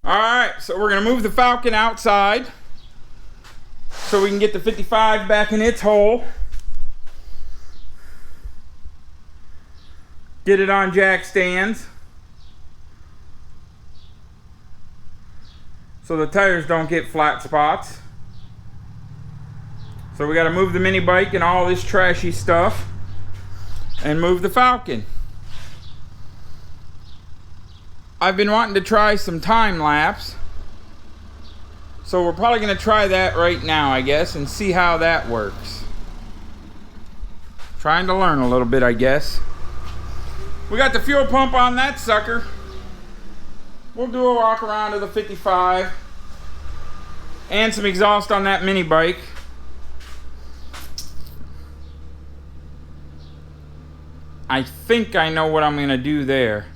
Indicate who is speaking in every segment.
Speaker 1: Alright, so we're going to move the Falcon outside so we can get the 55 back in its hole. Get it on jack stands so the tires don't get flat spots. So we got to move the mini bike and all this trashy stuff and move the Falcon. I've been wanting to try some time lapse, so we're probably going to try that right now, I guess, and see how that works. Trying to learn a little bit, I guess. We got the fuel pump on that sucker. We'll do a walk around to the 55 and some exhaust on that mini bike. I think I know what I'm going to do there.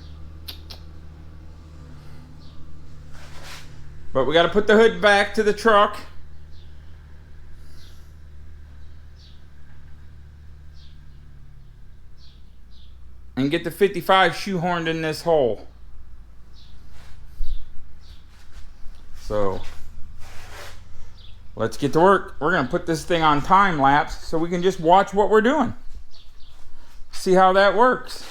Speaker 1: But we got to put the hood back to the truck. And get the 55 shoehorned in this hole. So, let's get to work. We're going to put this thing on time lapse so we can just watch what we're doing. See how that works.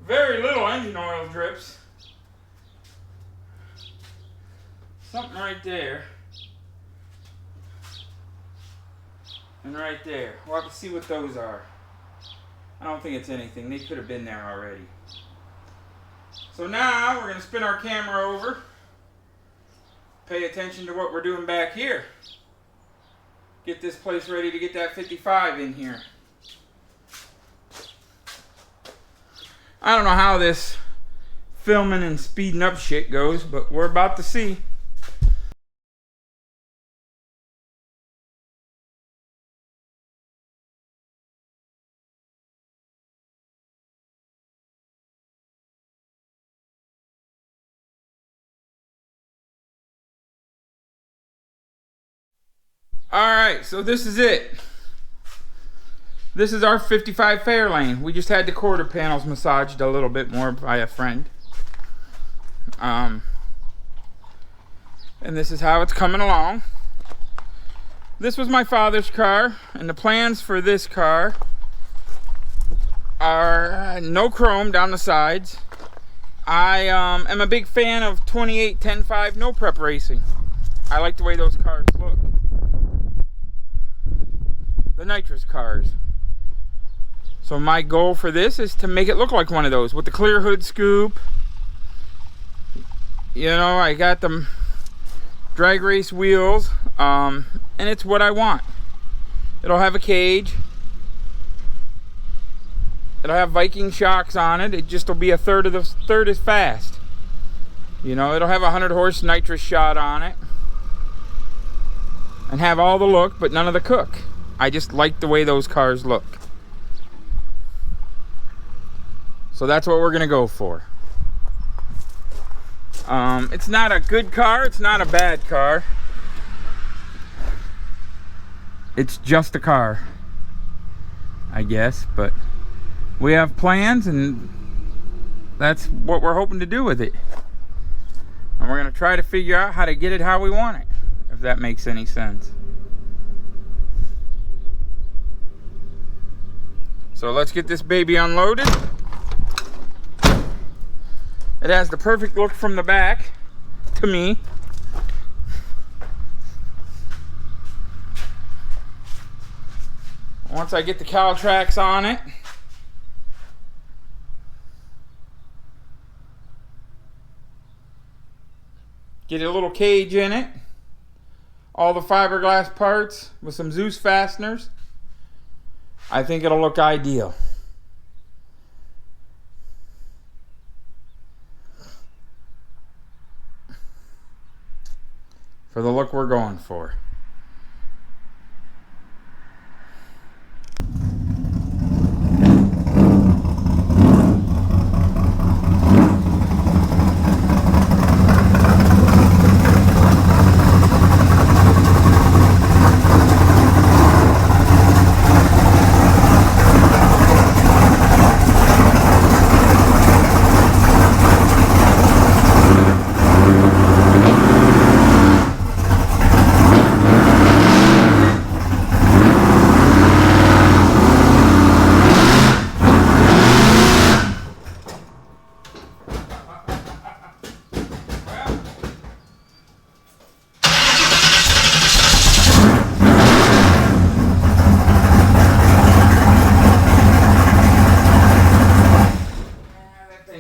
Speaker 1: Very little engine oil drips. Something right there. And right there. We'll have to see what those are. I don't think it's anything. They could have been there already. So now we're going to spin our camera over. Pay attention to what we're doing back here. Get this place ready to get that 55 in here. I don't know how this filming and speeding up shit goes, but we're about to see. Alright, so this is it. This is our 55 Fairlane. We just had the quarter panels massaged a little bit more by a friend. And this is how it's coming along. This was my father's car, and the plans for this car are no chrome down the sides. I am a big fan of 28 10.5 no prep racing. I like the way those cars look. The nitrous cars. So my goal for this is to make it look like one of those with the clear hood scoop. You know, I got them drag race wheels, and it's what I want. It'll have a cage. It'll It'll have Viking shocks on it. It just will be a third as fast. You know, it'll have a 100 horse nitrous shot on it. And have all the look, but none of the cook. I just like the way those cars look. So that's what we're gonna go for. It's not a good car, it's not a bad car. It's just a car, I guess, but we have plans and that's what we're hoping to do with it. And we're gonna try to figure out how to get it how we want it, if that makes any sense. So let's get this baby unloaded. It has the perfect look from the back, to me. Once I get the cowl tracks on it, get a little cage in it, all the fiberglass parts with some Zeus fasteners, I think it'll look ideal. For the look we're going for.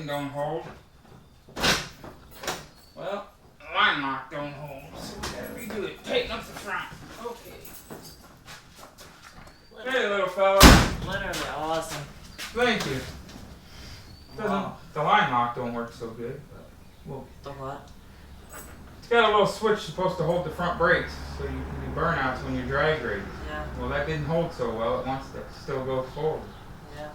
Speaker 1: Don't hold. Well, the line lock don't hold, so we gotta redo it. Tighten up the front. Okay. Hey, little fella.
Speaker 2: Literally awesome.
Speaker 1: Thank you.
Speaker 2: Wow.
Speaker 1: The line lock don't work so good, but well,
Speaker 2: The what?
Speaker 1: it's got a little switch supposed to hold the front brakes, so you can do burnouts when you drag race.
Speaker 2: Yeah.
Speaker 1: Well, that didn't hold so well. It wants to still go forward.
Speaker 2: Yeah.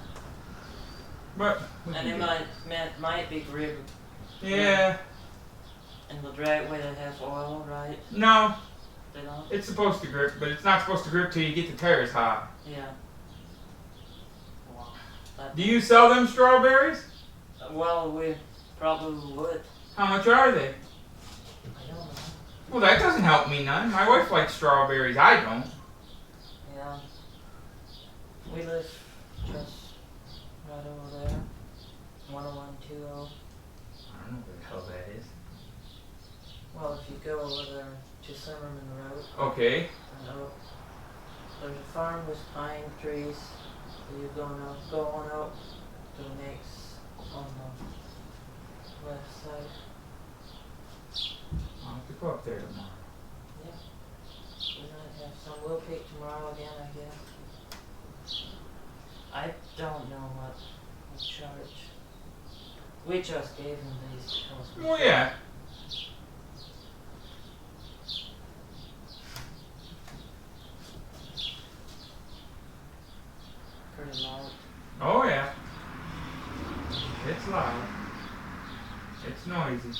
Speaker 1: But
Speaker 2: And it might be grip.
Speaker 1: yeah.
Speaker 2: And the dragway that has oil, right?
Speaker 1: No,
Speaker 2: They don't?
Speaker 1: it's supposed to grip, but it's not supposed to grip till you get the tires hot.
Speaker 2: Yeah. Wow.
Speaker 1: Do you sell them strawberries?
Speaker 2: Well, we probably would.
Speaker 1: How much are they?
Speaker 2: I don't know.
Speaker 1: Well, that doesn't help me none. My wife likes strawberries. I don't.
Speaker 2: Yeah. We live just right over there. 10120.
Speaker 1: I don't know what the hell that is.
Speaker 2: Well, if you go over there to Zimmerman Road,
Speaker 1: Okay.
Speaker 2: there's a farm with pine trees. So you're going out to the next on the west side.
Speaker 1: I'll have to go up there tomorrow.
Speaker 2: Yeah. We're gonna have some. We'll pick tomorrow again, I guess. I don't know what we charge. We just gave them these because we
Speaker 1: Well, yeah.
Speaker 2: pretty loud.
Speaker 1: Oh, yeah. It's loud. It's noisy.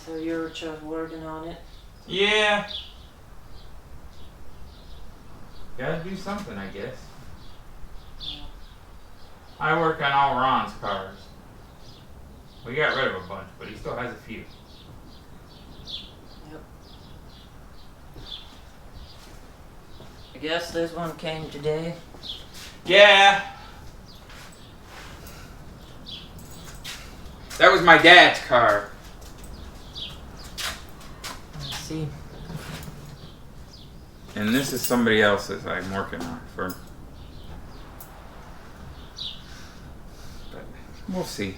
Speaker 2: So you're just working on it?
Speaker 1: Yeah. Gotta do something, I guess.
Speaker 2: Yeah.
Speaker 1: I work on all Ron's cars. We got rid of a bunch, but he still has a few.
Speaker 2: Yep. I guess this one came today.
Speaker 1: Yeah. That was my dad's car.
Speaker 2: Let's see.
Speaker 1: And this is somebody else's I'm working on for. But we'll see.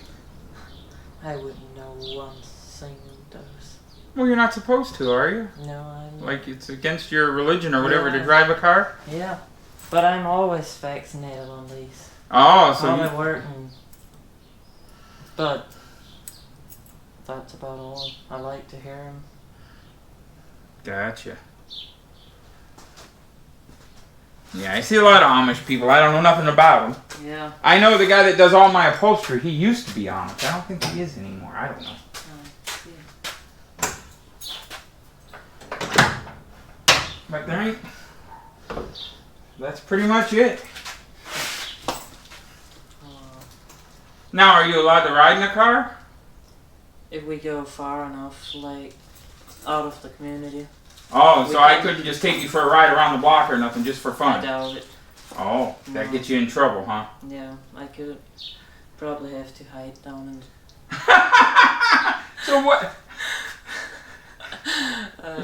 Speaker 2: I wouldn't know one thing of those.
Speaker 1: Well, you're not supposed to, are you?
Speaker 2: No, I'm not.
Speaker 1: Like, it's against your religion or whatever
Speaker 2: Yeah.
Speaker 1: to drive a car?
Speaker 2: Yeah. But I'm always vaccinated on these.
Speaker 1: Oh, so
Speaker 2: All
Speaker 1: you...
Speaker 2: my work and... But... That's about all. I like to hear them.
Speaker 1: Gotcha. Yeah, I see a lot of Amish people. I don't know nothing about them.
Speaker 2: Yeah.
Speaker 1: I know the guy that does all my upholstery. He used to be Amish. I don't think he is anymore. I don't know. But there ain't... That's pretty much it. Now, are you allowed to ride in a car?
Speaker 2: If we go far enough, like, out of the community.
Speaker 1: Oh, so I couldn't just take you for a ride around the block or nothing, just for
Speaker 2: I
Speaker 1: fun?
Speaker 2: doubt it.
Speaker 1: Oh, that
Speaker 2: No.
Speaker 1: gets you in trouble, huh?
Speaker 2: Yeah, I could probably have to hide down and...
Speaker 1: So what...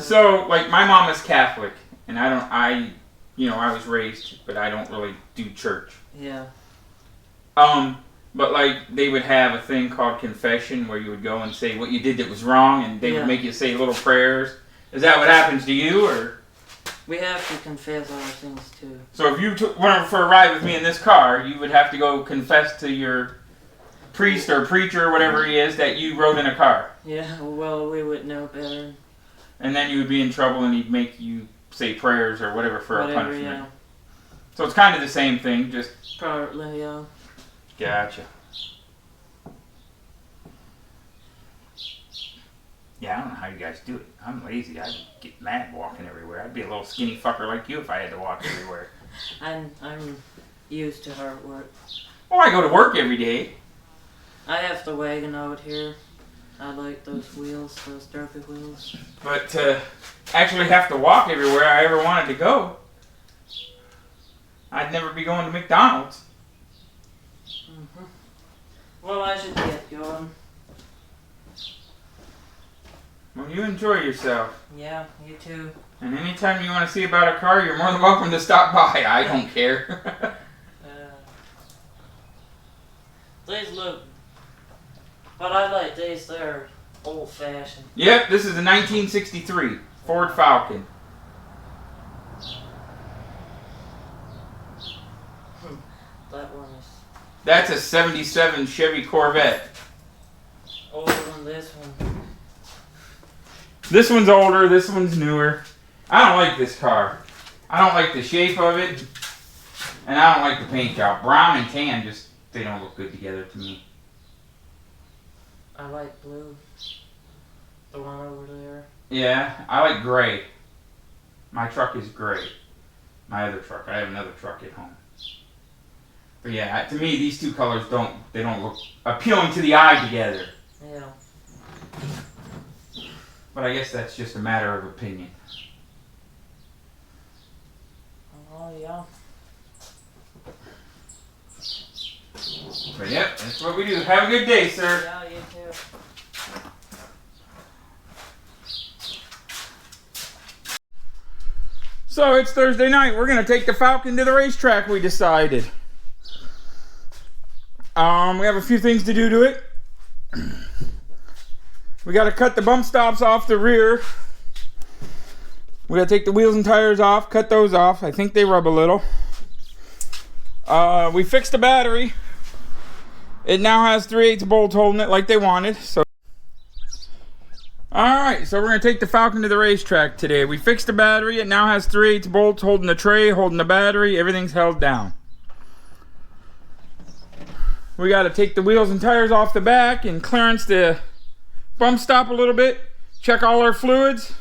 Speaker 1: So, like, my mom is Catholic, and I was raised, but I don't really do church.
Speaker 2: Yeah.
Speaker 1: But, like, they would have a thing called confession where you would go and say what you did that was wrong, and they would make you say little prayers. Is that what happens to you, or?
Speaker 2: We have to confess our sins, too.
Speaker 1: So if you went for a ride with me in this car, you would have to go confess to your priest or preacher or whatever he is that you rode in a car.
Speaker 2: Yeah, well, we would know better.
Speaker 1: And then you would be in trouble and he'd make you say prayers or whatever for a punishment.
Speaker 2: Yeah.
Speaker 1: So it's kind of the same thing, just...
Speaker 2: Partly, yeah.
Speaker 1: Gotcha. Yeah, I don't know how you guys do it. I'm lazy. I'd get mad walking everywhere. I'd be a little skinny fucker like you if I had to walk everywhere.
Speaker 2: I'm used to hard work.
Speaker 1: Well, I go to work every day.
Speaker 2: I have the wagon out here. I like those wheels, those derpy wheels.
Speaker 1: But to actually have to walk everywhere I ever wanted to go, I'd never be going to McDonald's.
Speaker 2: Mm-hmm. Well, I should get going.
Speaker 1: Well, you enjoy yourself.
Speaker 2: Yeah, you too.
Speaker 1: And anytime you want to see about a car, you're more than welcome to stop by. I don't care.
Speaker 2: These look... But I like these. They're old-fashioned.
Speaker 1: Yep, this is a 1963 Ford Falcon.
Speaker 2: That one is
Speaker 1: That's a 77 Chevy Corvette.
Speaker 2: older than this one.
Speaker 1: This one's older, this one's newer. I don't like this car. I don't like the shape of it. And I don't like the paint job. Brown and tan just, they don't look good together to me.
Speaker 2: I like blue. The one over there.
Speaker 1: Yeah, I like gray. My truck is gray. My other truck. I have another truck at home. But yeah, to me, these two colors don't look appealing to the eye together.
Speaker 2: Yeah.
Speaker 1: But I guess that's just a matter of opinion.
Speaker 2: Oh, yeah.
Speaker 1: But yep, that's what we do. Have a good day, sir.
Speaker 2: Yeah, you too.
Speaker 1: So it's Thursday night. We're gonna take the Falcon to the racetrack. We decided. We have a few things to do to it. We got to cut the bump stops off the rear. We got to take the wheels and tires off. Cut those off. I think they rub a little. We fixed the battery. It now has 3/8 bolts holding it like they wanted. So. Alright, so we're going to take the Falcon to the racetrack today. We fixed the battery. It now has 3/8 bolts holding the tray, holding the battery. Everything's held down. We got to take the wheels and tires off the back and clearance the bump stop a little bit. Check all our fluids.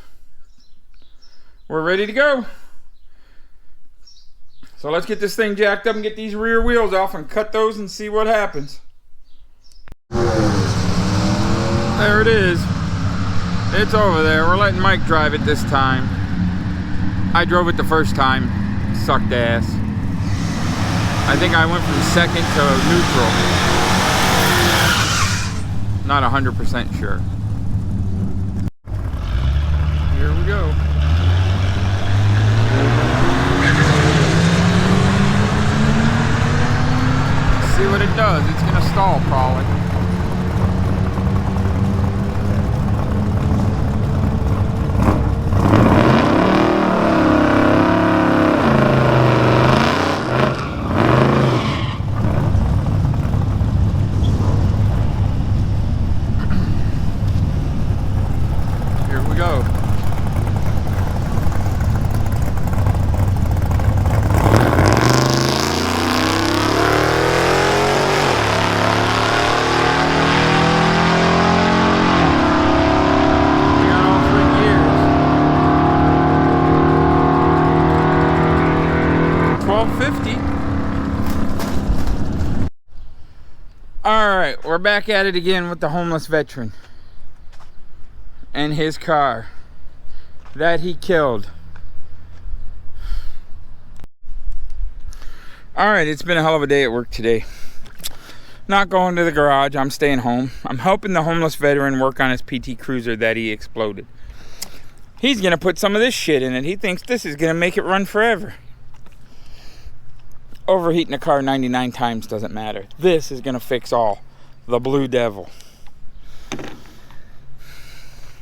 Speaker 1: We're ready to go. So let's get this thing jacked up and get these rear wheels off and cut those and see what happens. There it is. It's over there. We're letting Mike drive it this time. I drove it the first time. Sucked ass. I think I went from second to neutral. Not 100% sure. Here we go. See what it does. It's gonna stall probably. we're back at it again with the homeless veteran and his car that he killed. Alright, it's been a hell of a day at work today. Not going to the garage, I'm staying home. I'm helping the homeless veteran work on his PT Cruiser that he exploded. He's gonna put some of this shit in it. He thinks this is gonna make it run forever. Overheating a car 99 times doesn't matter. This is gonna fix all. The Blue Devil.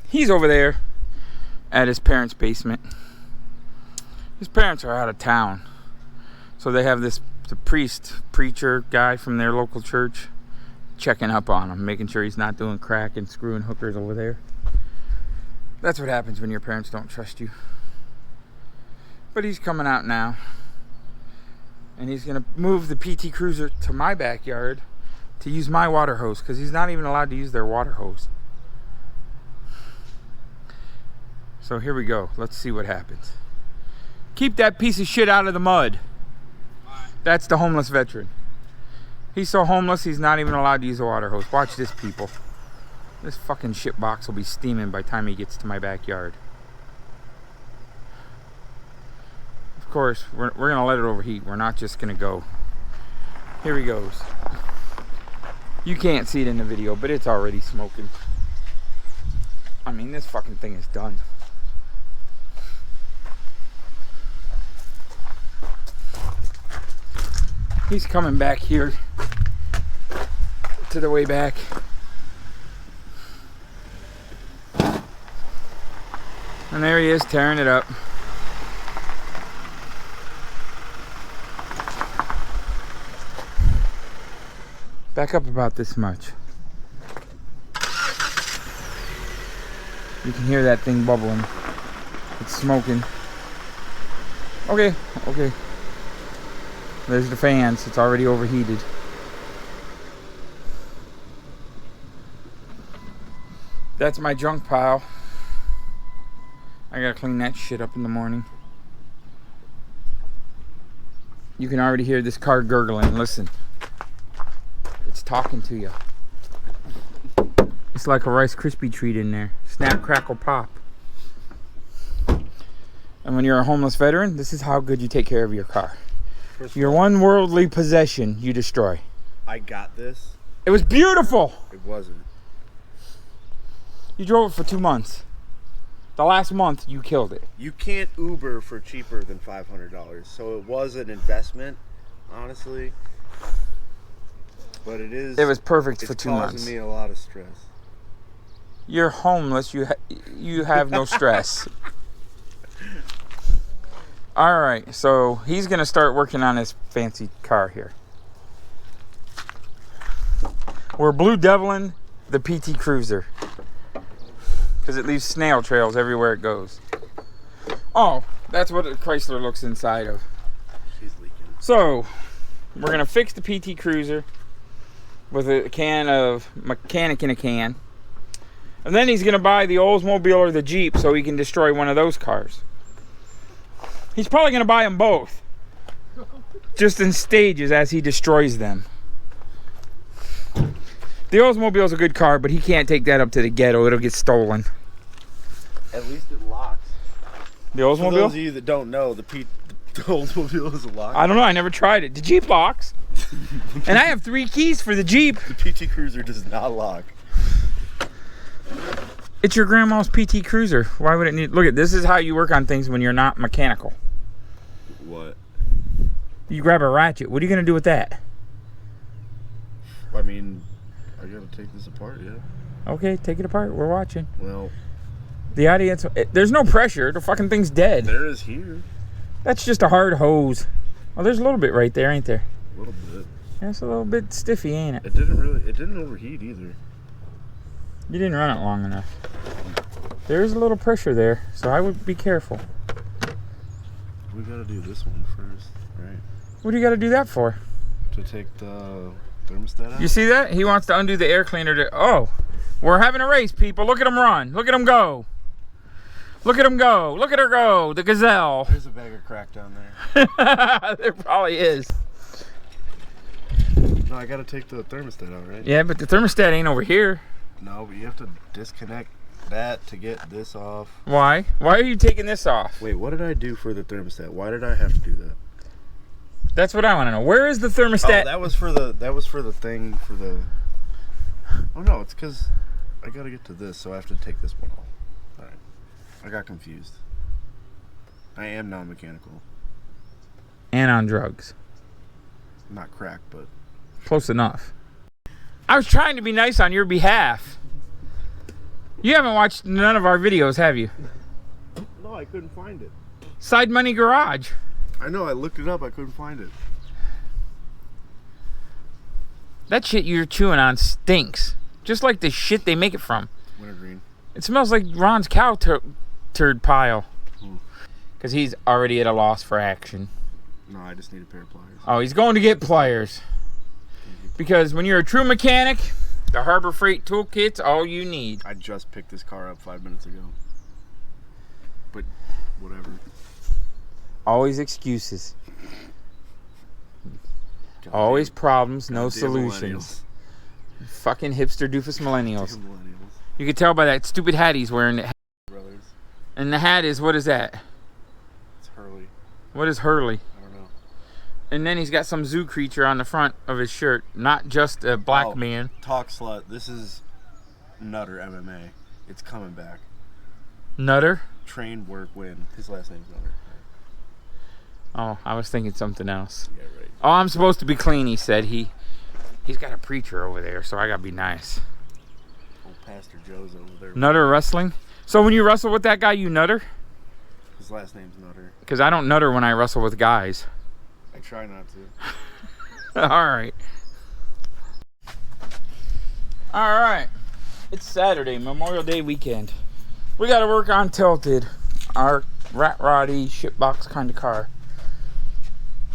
Speaker 1: He's over there at his parents' basement. His parents are out of town. So they have the preacher guy from their local church checking up on him, making sure he's not doing crack and screwing hookers over there. That's what happens when your parents don't trust you. But he's coming out now. And he's going to move the PT Cruiser to my backyard to use my water hose, because he's not even allowed to use their water hose. So here we go. Let's see what happens. Keep that piece of shit out of the mud. That's the homeless veteran. He's so homeless he's not even allowed to use a water hose. Watch this, people. This fucking shit box will be steaming by the time he gets to my backyard. Of course, we're gonna let it overheat. We're not just gonna go. Here he goes. You can't see it in the video, but it's already smoking. I mean, this fucking thing is done. He's coming back here to the way back. And there he is, tearing it up. Back up about this much. You can hear that thing bubbling. It's smoking. Okay, okay. There's the fans. It's already overheated. That's my junk pile. I gotta clean that shit up in the morning. You can already hear this car gurgling. Listen. It's talking to you. It's like a Rice Krispie treat in there. Snap, crackle, pop. And when you're a homeless veteran, this is how good you take care of your car. Your one worldly possession you destroy.
Speaker 3: I got this.
Speaker 1: It was beautiful.
Speaker 3: It wasn't.
Speaker 1: You drove it for 2 months. The last month you killed it.
Speaker 3: You can't Uber for cheaper than $500, so it was an investment, honestly. But it is.
Speaker 1: It was perfect for 2 months.
Speaker 3: It's causing me a lot of stress.
Speaker 1: You're homeless. You have no stress. All right, so he's gonna start working on his fancy car here. We're Blue Deviling the PT Cruiser because it leaves snail trails everywhere it goes. Oh, that's what a Chrysler looks inside of.
Speaker 3: She's leaking.
Speaker 1: So we're gonna fix the PT Cruiser with a can of mechanic in a can, and then he's gonna buy the Oldsmobile or the Jeep so he can destroy one of those cars. He's probably going to buy them both. Just in stages as he destroys them. The Oldsmobile's a good car, but he can't take that up to the ghetto. It'll get stolen.
Speaker 3: At least it locks.
Speaker 1: The Oldsmobile?
Speaker 3: For those of you that don't know, the Oldsmobile is a lock.
Speaker 1: I don't know. I never tried it. The Jeep locks. And I have 3 keys for the Jeep.
Speaker 3: The PT Cruiser does not lock.
Speaker 1: It's your grandma's PT Cruiser. Why would it need... Look, this is how you work on things when you're not mechanical.
Speaker 3: What?
Speaker 1: You grab a ratchet. What are you going to do with that?
Speaker 3: I mean, I gotta take this apart, yeah.
Speaker 1: Okay, take it apart. We're watching.
Speaker 3: Well...
Speaker 1: The audience... There's no pressure. The fucking thing's dead.
Speaker 3: There is here.
Speaker 1: That's just a hard hose. Oh, there's a little bit right there, ain't there?
Speaker 3: A little bit.
Speaker 1: Yeah, it's a little bit stiffy, ain't it?
Speaker 3: It didn't overheat either.
Speaker 1: You didn't run it long enough. There is a little pressure there, so I would be careful.
Speaker 3: We gotta do this one first, right?
Speaker 1: What do you gotta do that for?
Speaker 3: To take the thermostat out?
Speaker 1: You see that? He wants to undo the air cleaner to... Oh, we're having a race, people. Look at him run. Look at him go. Look at him go. Look at her go. The gazelle.
Speaker 3: There's a bag of crack down there.
Speaker 1: There probably is.
Speaker 3: No, I gotta take the thermostat out, right?
Speaker 1: Yeah, but the thermostat ain't over here.
Speaker 3: No, but you have to disconnect that to get this off.
Speaker 1: Why? Why are you taking this off?
Speaker 3: Wait, what did I do for the thermostat? Why did I have to do that?
Speaker 1: That's what I want to know. Where is the thermostat?
Speaker 3: Oh, that was for the thing for the. Oh no, it's because I gotta get to this, so I have to take this one off. All right, I got confused. I am non-mechanical.
Speaker 1: And on drugs.
Speaker 3: Not crack, but
Speaker 1: close enough. I was trying to be nice on your behalf. You haven't watched none of our videos, have you?
Speaker 3: no, I couldn't find it.
Speaker 1: Side Money Garage.
Speaker 3: I know, I looked it up, I couldn't find it.
Speaker 1: That shit you're chewing on stinks. Just like the shit they make it from.
Speaker 3: Wintergreen.
Speaker 1: It smells like Ron's cow turd pile. Because he's already at a loss for action.
Speaker 3: No, I just need a pair of pliers.
Speaker 1: Oh, he's going to get pliers. Because when you're a true mechanic, the Harbor Freight toolkit's all you need.
Speaker 3: I just picked this car up 5 minutes ago. But, whatever.
Speaker 1: Always excuses.
Speaker 3: God
Speaker 1: Always
Speaker 3: damn.
Speaker 1: problems, no
Speaker 3: Goddamn
Speaker 1: solutions. Fucking hipster doofus millennials.
Speaker 3: Damn millennials.
Speaker 1: You can tell by that stupid hat he's wearing.
Speaker 3: Brothers.
Speaker 1: And the hat is, what is that?
Speaker 3: It's Hurley.
Speaker 1: What is Hurley?
Speaker 3: I don't know.
Speaker 1: And then he's got some zoo creature on the front of his shirt. Not just a black
Speaker 3: Oh,
Speaker 1: man.
Speaker 3: Talk slut. This is Nutter MMA. It's coming back.
Speaker 1: Nutter?
Speaker 3: Train, work, win. His last name's Nutter.
Speaker 1: Oh, I was thinking something else.
Speaker 3: Yeah, right.
Speaker 1: Oh, I'm supposed to be clean, he said. He's got a preacher over there, so I gotta be nice.
Speaker 3: Old Pastor Joe's over there.
Speaker 1: Nutter wrestling? So when you wrestle with that guy, you nutter?
Speaker 3: His last name's Nutter.
Speaker 1: Because I don't nutter when I wrestle with guys.
Speaker 3: I try not to.
Speaker 1: Alright. Alright. It's Saturday, Memorial Day weekend. We gotta work on Tilted, our rat roddy shitbox kind of car.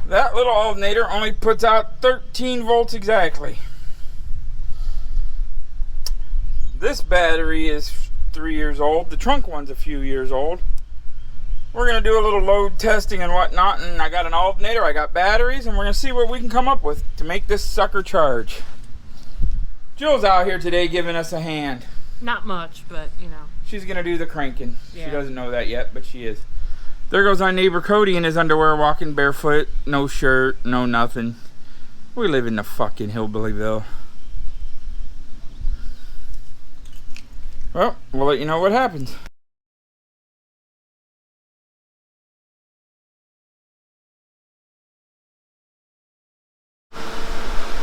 Speaker 1: That little alternator only puts out 13 volts exactly. This battery is 3 years old. The trunk one's a few years old. We're going to do a little load testing and whatnot, and I got an alternator, I got batteries, and we're going to see what we can come up with to make this sucker charge. Jill's out here today giving us a hand.
Speaker 4: Not much, but you know.
Speaker 1: She's going to do the cranking.
Speaker 4: Yeah.
Speaker 1: She doesn't know that yet, but she is. There goes our neighbor Cody in his underwear walking barefoot, no shirt, no nothing. We live in the fucking Hillbillyville. Well, we'll let you know what happens.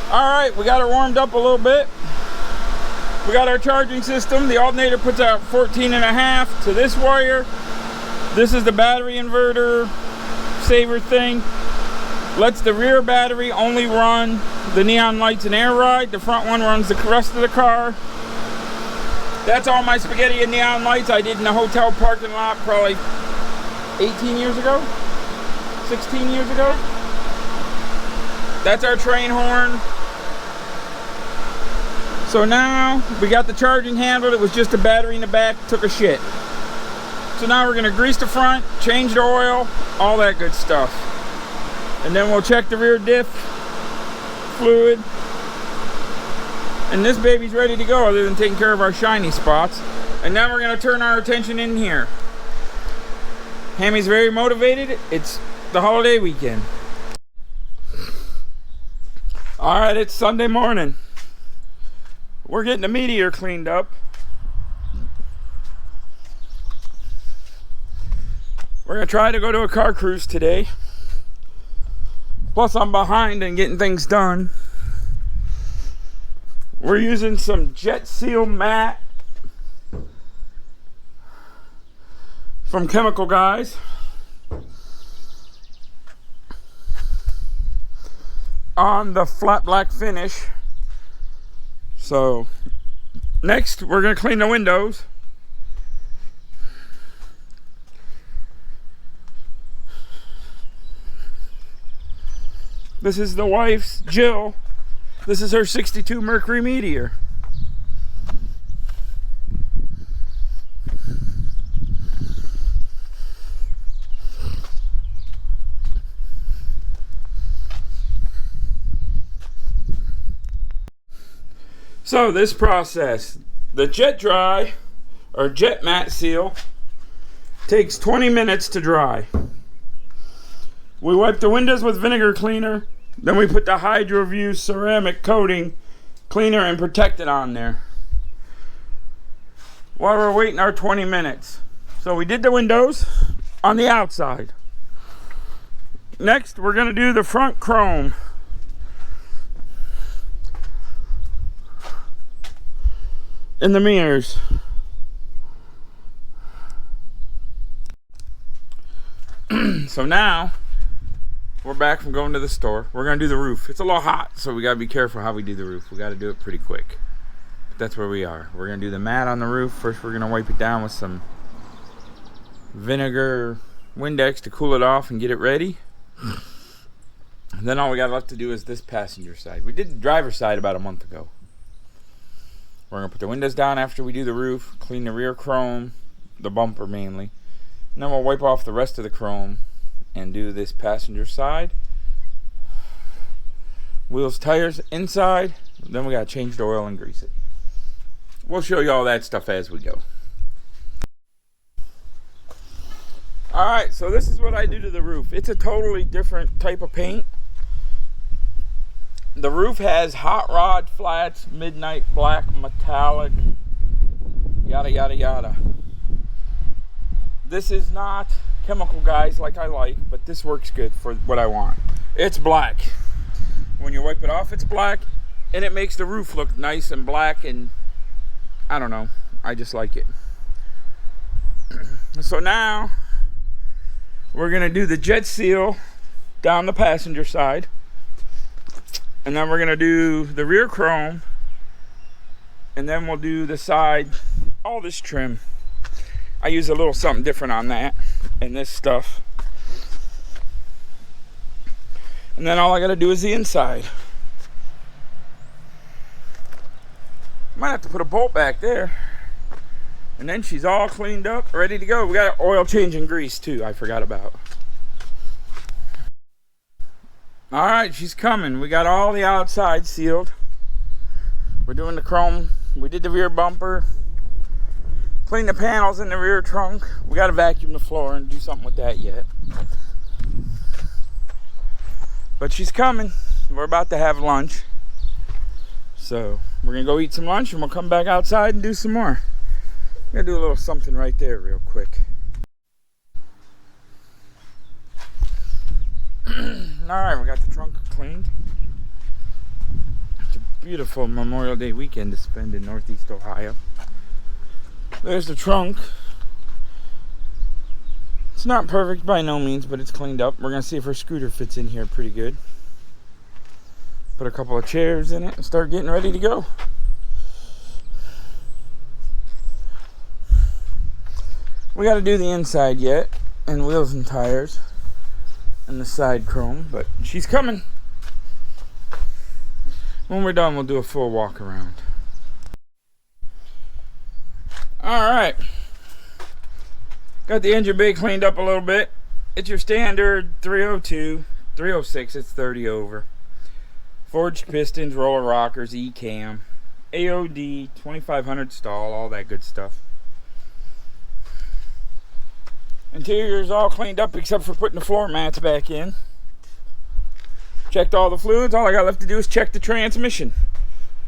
Speaker 1: Alright, we got it warmed up a little bit. We got our charging system. The alternator puts out 14.5 to this wire. This is the battery inverter saver thing. Lets the rear battery only run the neon lights and air ride. The front one runs the rest of the car. That's all my spaghetti and neon lights I did in the hotel parking lot probably 18 years ago, 16 years ago. That's our train horn. So now we got the charging handled. It was just a battery in the back, took a shit. So now we're gonna grease the front, change the oil, all that good stuff. And then we'll check the rear diff fluid. And this baby's ready to go other than taking care of our shiny spots. And now we're gonna turn our attention in here. Hammy's very motivated. It's the holiday weekend. All right, it's Sunday morning. We're getting the Meteor cleaned up. We're gonna try to go to a car cruise today. Plus I'm behind in getting things done. We're using some Jet Seal matte from Chemical Guys. On the flat black finish. So next we're gonna clean the windows. This is the wife's, Jill. This is her 62 Mercury Meteor. So this process, the jet dry or jet matte seal takes 20 minutes to dry. We wipe the windows with vinegar cleaner, then we put the HydroView ceramic coating cleaner and protectant on there while we're waiting our 20 minutes. So we did the windows on the outside. Next, we're going to do the front chrome. In the mirrors. So now we're back from going to the store. We're gonna do the roof. It's a little hot, so we gotta be careful how we do the roof. We gotta do it pretty quick. But that's where we are. We're gonna do the mat on the roof. First we're gonna wipe it down with some vinegar Windex to cool it off and get it ready. And then all we got left to do is this passenger side. We did the driver's side about a month ago. We're going to put the windows down after we do the roof, clean the rear chrome, the bumper mainly. And then we'll wipe off the rest of the chrome and do this passenger side. Wheels, tires inside. Then we got to change the oil and grease it. We'll show you all that stuff as we go. Alright, so this is what I do to the roof. It's a totally different type of paint. The roof has hot rod flats, midnight black, metallic, yada yada yada. This is not chemical, guys, like I like, but this works good for what I want. It's black. When you wipe it off, it's black, and it makes the roof look nice and black, and I don't know, I just like it. So now we're gonna do the jet seal down the passenger side. And then we're going to do the rear chrome. And then we'll do the side, all this trim. I use a little something different on that and this stuff. And then all I got to do is the inside. Might have to put a bolt back there. And then she's all cleaned up, ready to go. We got oil change and grease too, I forgot about. Alright, she's coming. We got all the outside sealed. We're doing the chrome. We did the rear bumper. Cleaned the panels in the rear trunk. We got to vacuum the floor and do something with that yet. But she's coming. We're about to have lunch. So, we're going to go eat some lunch and we'll come back outside and do some more. I'm going to do a little something right there real quick. Alright, we got the trunk cleaned. It's a beautiful Memorial Day weekend to spend in Northeast Ohio. There's the trunk. It's not perfect by no means, but it's cleaned up. We're going to see if her scooter fits in here pretty good. Put a couple of chairs in it and start getting ready to go. We got to do the inside yet, and wheels and tires. And the side chrome, but she's coming. When we're done, we'll do a full walk around. Alright. Got the engine bay cleaned up a little bit. It's your standard 302, 306, it's 30 over. Forged pistons, roller rockers, E-cam, AOD, 2500 stall, all that good stuff. Interior is all cleaned up except for putting the floor mats back in. Checked all the fluids. All I got left to do is check the transmission.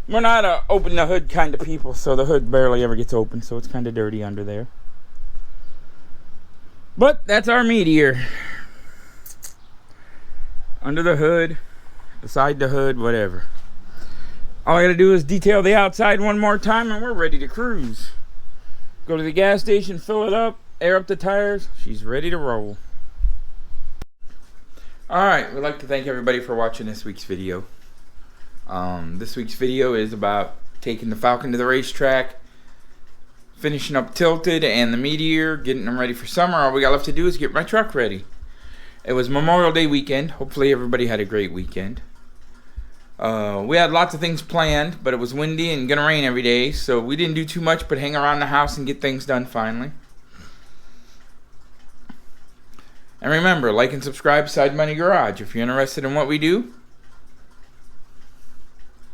Speaker 1: We're not a open the hood kind of people, so the hood barely ever gets open, so it's kind of dirty under there. But that's our Meteor. Under the hood, beside the hood, whatever. All I gotta do is detail the outside one more time and we're ready to cruise. Go to the gas station, fill it up, air up the tires. She's ready to roll. Alright, we'd like to thank everybody for watching this week's video. This week's video is about taking the Falcon to the racetrack, finishing up Tilted and the Meteor, getting them ready for summer. All we got left to do is get my truck ready. It was Memorial Day weekend. Hopefully everybody had a great weekend. We had lots of things planned, but it was windy and gonna rain every day, so we didn't do too much but hang around the house and get things done finally. And remember, like and subscribe Side Money Garage if you're interested in what we do.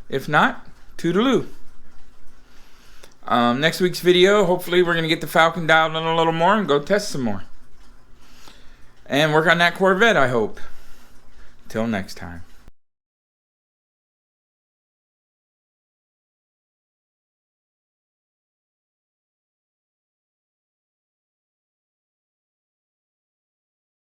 Speaker 1: If not, toodaloo. Next week's video, hopefully we're going to get the Falcon dialed in a little more and go test some more. And work on that Corvette, I hope. Till next time.